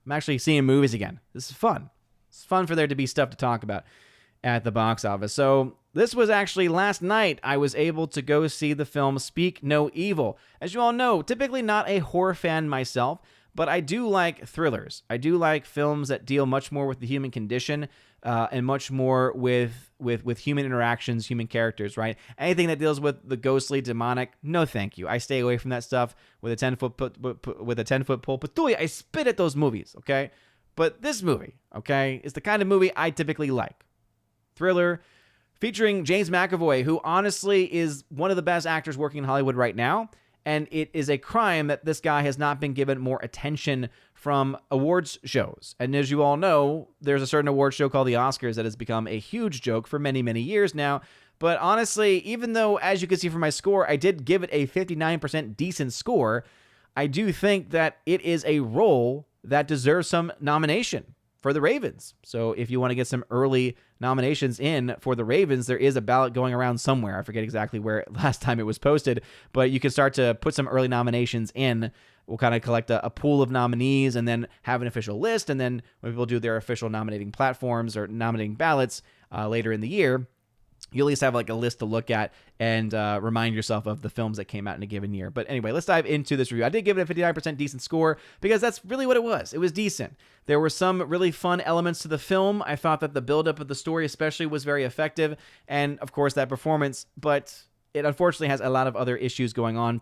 I'm actually seeing movies again. This is fun. It's fun for there to be stuff to talk about at the box office. So this was actually last night. I was able to go see the film Speak No Evil. As you all know, typically not a horror fan myself, but I do like thrillers. I do like films that deal much more with the human condition and much more with human interactions, human characters, right? Anything that deals with the ghostly, demonic, no thank you. I stay away from that stuff with a 10-foot pole. But I spit at those movies, okay? But this movie, okay, is the kind of movie I typically like. Thriller featuring James McAvoy, who honestly is one of the best actors working in Hollywood right now. And it is a crime that this guy has not been given more attention from awards shows. And as you all know, there's a certain award show called the Oscars that has become a huge joke for many, many years now. But honestly, even though, as you can see from my score, I did give it a 59% decent score, I do think that it is a role that deserves some nomination for the Ravens. So if you want to get some early nominations in for the Ravens, there is a ballot going around somewhere. I forget exactly where last time it was posted, but you can start to put some early nominations in. We'll kind of collect a pool of nominees and then have an official list. And then when people do their official nominating platforms or nominating ballots later in the year, you at least have like a list to look at and remind yourself of the films that came out in a given year. But anyway, let's dive into this review. I did give it a 59% decent score because that's really what it was. It was decent. There were some really fun elements to the film. I thought that the buildup of the story especially was very effective. And of course that performance, but it unfortunately has a lot of other issues going on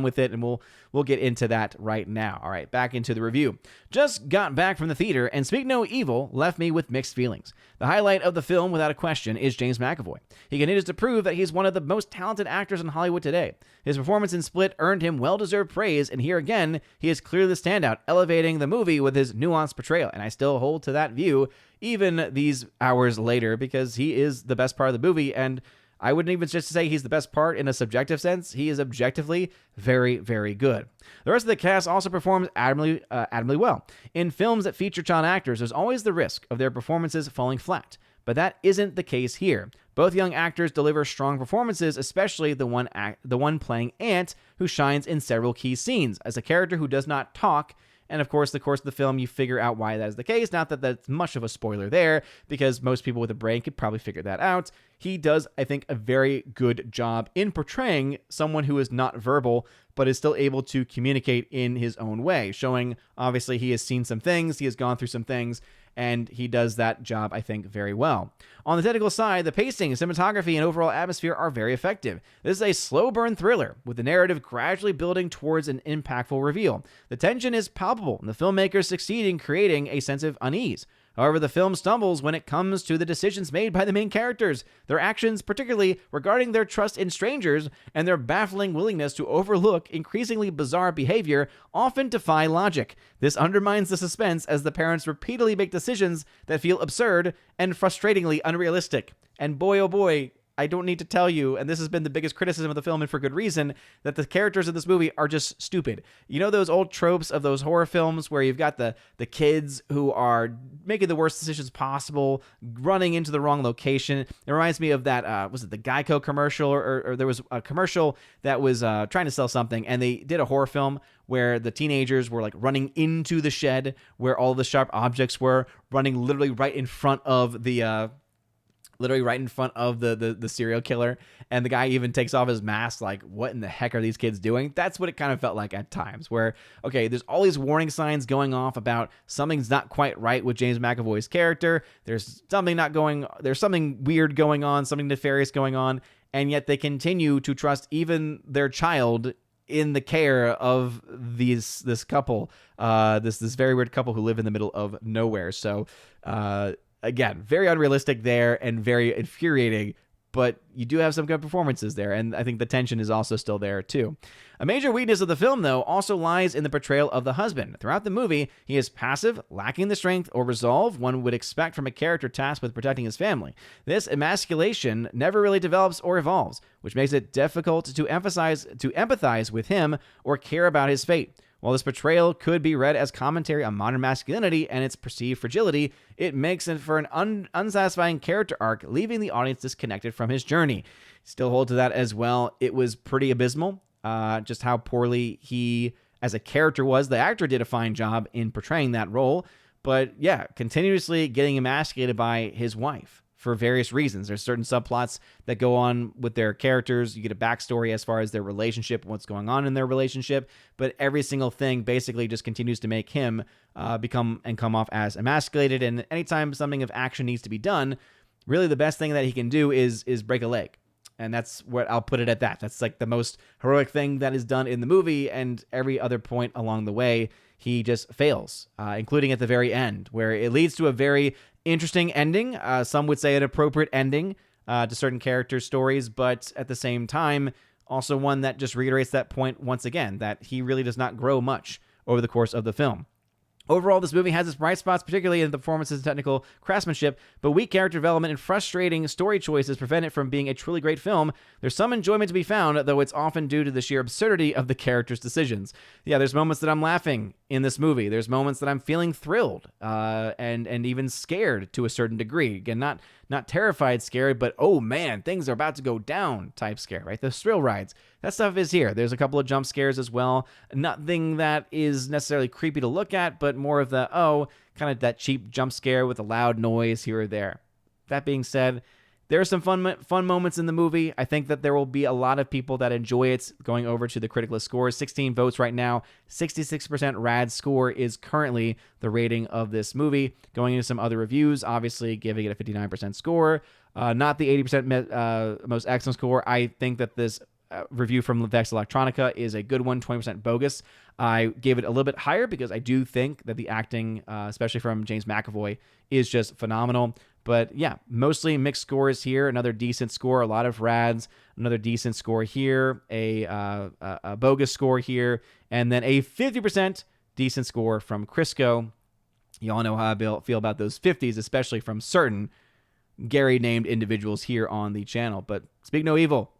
with it, and we'll get into that right now. All right, back into the review. Just got back from the theater, and Speak No Evil left me with mixed feelings. The highlight of the film, without a question, is James McAvoy. He continues to prove that he's one of the most talented actors in Hollywood today. His performance in Split earned him well-deserved praise, and here again, he is clearly the standout, elevating the movie with his nuanced portrayal. And I still hold to that view, even these hours later, because he is the best part of the movie, and I wouldn't even just say he's the best part in a subjective sense. He is objectively very, very good. The rest of the cast also performs admirably well. In films that feature child actors, there's always the risk of their performances falling flat. But that isn't the case here. Both young actors deliver strong performances, especially the one playing Ant, who shines in several key scenes as a character who does not talk. And of course, the course of the film, you figure out why that is the case. Not that that's much of a spoiler there, because most people with a brain could probably figure that out. He does, I think, a very good job in portraying someone who is not verbal, but is still able to communicate in his own way, showing, obviously, he has seen some things, he has gone through some things, and he does that job, I think, very well. On the technical side, the pacing, cinematography, and overall atmosphere are very effective. This is a slow burn thriller, with the narrative gradually building towards an impactful reveal. The tension is palpable, and the filmmakers succeed in creating a sense of unease. However, the film stumbles when it comes to the decisions made by the main characters, their actions, particularly regarding their trust in strangers, and their baffling willingness to overlook increasingly bizarre behavior, often defy logic. This undermines the suspense as the parents repeatedly make decisions that feel absurd and frustratingly unrealistic. And boy, oh boy, I don't need to tell you, and this has been the biggest criticism of the film, and for good reason, that the characters of this movie are just stupid. You know those old tropes of those horror films where you've got the kids who are making the worst decisions possible, running into the wrong location? It reminds me of that, was it the Geico commercial, or there was a commercial that was trying to sell something, and they did a horror film where the teenagers were like running into the shed where all the sharp objects were, running literally right in front of the serial killer, and the guy even takes off his mask like, what in the heck are these kids doing? That's what it kind of felt like at times, where, okay, there's all these warning signs going off about something's not quite right with James McAvoy's character, there's something weird going on, something nefarious going on, and yet they continue to trust even their child in the care of this couple, this very weird couple who live in the middle of nowhere. So, again, very unrealistic there and very infuriating, but you do have some good performances there, and I think the tension is also still there too. A major weakness of the film, though, also lies in the portrayal of the husband. Throughout the movie, he is passive, lacking the strength or resolve one would expect from a character tasked with protecting his family. This emasculation never really develops or evolves, which makes it difficult to empathize with him or care about his fate. While this portrayal could be read as commentary on modern masculinity and its perceived fragility, it makes it for an unsatisfying character arc, leaving the audience disconnected from his journey. Still hold to that as well. It was pretty abysmal, just how poorly he as a character was. The actor did a fine job in portraying that role, but yeah, continuously getting emasculated by his wife for various reasons. There's certain subplots that go on with their characters. You get a backstory as far as their relationship, what's going on in their relationship, but every single thing basically just continues to make him come off as emasculated. And anytime something of action needs to be done, really the best thing that he can do is break a leg. And that's what I'll put it at that. That's like the most heroic thing that is done in the movie, and every other point along the way, he just fails, including at the very end, where it leads to a very interesting ending. Some would say an appropriate ending to certain characters' stories, but at the same time, also one that just reiterates that point once again, that he really does not grow much over the course of the film. Overall, this movie has its bright spots, particularly in the performances and technical craftsmanship, but weak character development and frustrating story choices prevent it from being a truly great film. There's some enjoyment to be found, though it's often due to the sheer absurdity of the characters' decisions. Yeah, there's moments that I'm laughing in this movie. There's moments that I'm feeling thrilled and even scared to a certain degree. Again, not terrified scared, but oh man, things are about to go down type scare, right? The thrill rides. That stuff is here. There's a couple of jump scares as well. Nothing that is necessarily creepy to look at, but more of the, kind of that cheap jump scare with a loud noise here or there. That being said, there are some fun moments in the movie. I think that there will be a lot of people that enjoy it. Going over to the critical scores, 16 votes right now. 66% rad score is currently the rating of this movie. Going into some other reviews, obviously giving it a 59% score. Not the 80% most excellent score. I think that this review from Vex Electronica is a good one, 20% bogus. I gave it a little bit higher because I do think that the acting, especially from James McAvoy, is just phenomenal. But yeah, mostly mixed scores here. Another decent score, a lot of rads. Another decent score here, a bogus score here, and then a 50% decent score from Crisco. You all know how I feel about those 50s, especially from certain Gary-named individuals here on the channel. But speak no evil.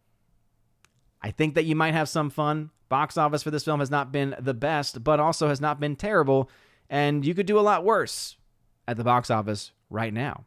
I think that you might have some fun. Box office for this film has not been the best, but also has not been terrible, and you could do a lot worse at the box office right now.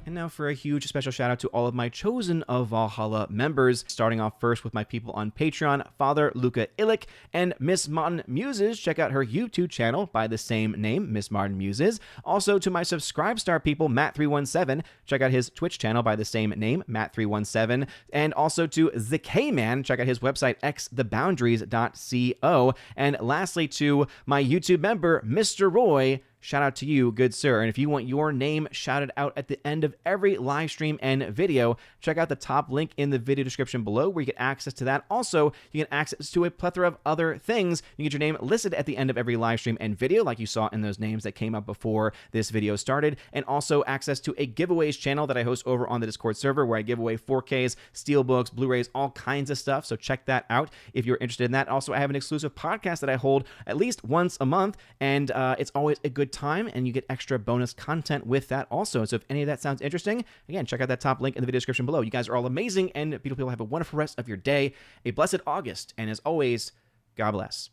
Now for a huge special shout out to all of my Chosen of Valhalla members, starting off first with my people on Patreon, Father Luca Illich and Miss Martin Muses. Check out her YouTube channel by the same name, Miss Martin Muses. Also to my Subscribestar people, Matt317. Check out his Twitch channel by the same name, Matt317. And also to the K-Man. Check out his website, xtheboundaries.co. And lastly to my YouTube member, Mr. Roy. Shout out to you, good sir. And if you want your name shouted out at the end of every live stream and video, check out the top link in the video description below where you get access to that. Also, you get access to a plethora of other things. You get your name listed at the end of every live stream and video, like you saw in those names that came up before this video started. And also access to a giveaways channel that I host over on the Discord server where I give away 4Ks, Steelbooks, Blu-rays, all kinds of stuff. So check that out if you're interested in that. Also, I have an exclusive podcast that I hold at least once a month, and it's always a good time, and you get extra bonus content with that also. So if any of that sounds interesting, again, check out that top link in the video description below. You guys are all amazing and beautiful people. Have a wonderful rest of your day, a blessed August, and as always, God bless.